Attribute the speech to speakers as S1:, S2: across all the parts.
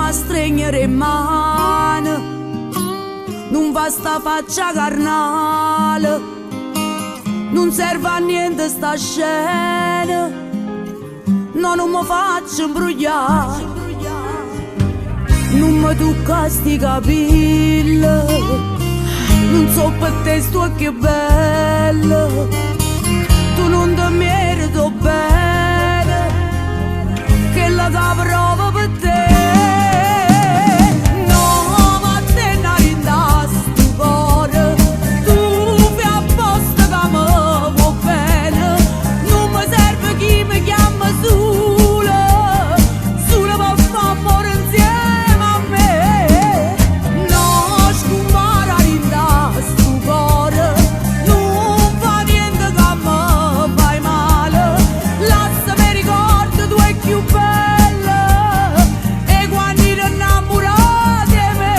S1: a stringere in mano, non va sta faccia carnale, non serve a niente sta scena, no, non mi faccio imbrogliare, non mi tocca sti capelli, non so per te sto che bello, tu non ti merito bene, che la prova per te. No, ma te ne rinda sto cuore, tu fai apposta che mi vuoi bene, non mi serve chi mi chiama sola, sola per fare amore insieme a me. No, scompara rinda sto cuore, non fa niente che mi fai male, lasciami ricordo tu è più bella, e quando ti innamorati di me.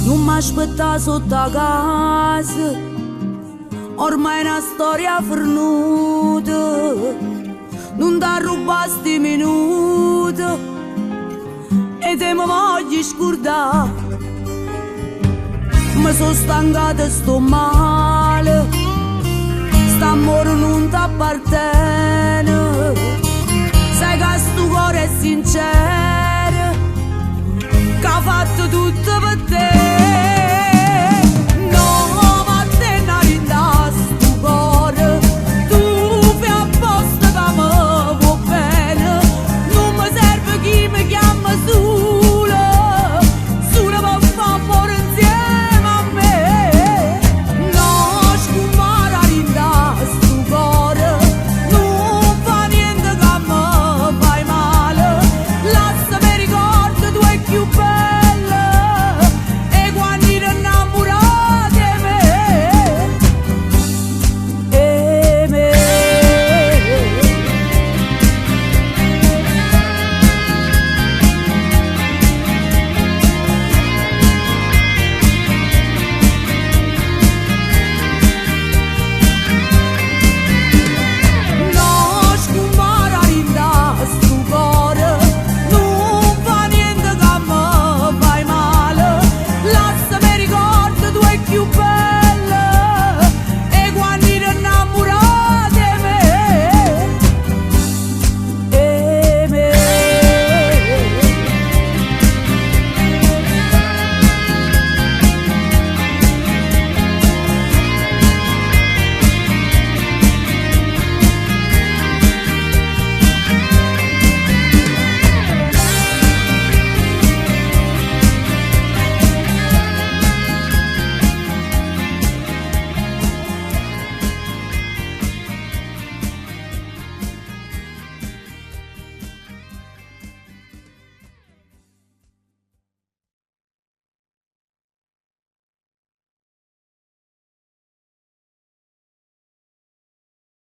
S1: Non mi aspettare sotto la casa, ormai è una storia fornuta, non ti rubare sti minuti e te mi voglio scordare. Mi sono stancata, sto male, st'amore non t'appartiene.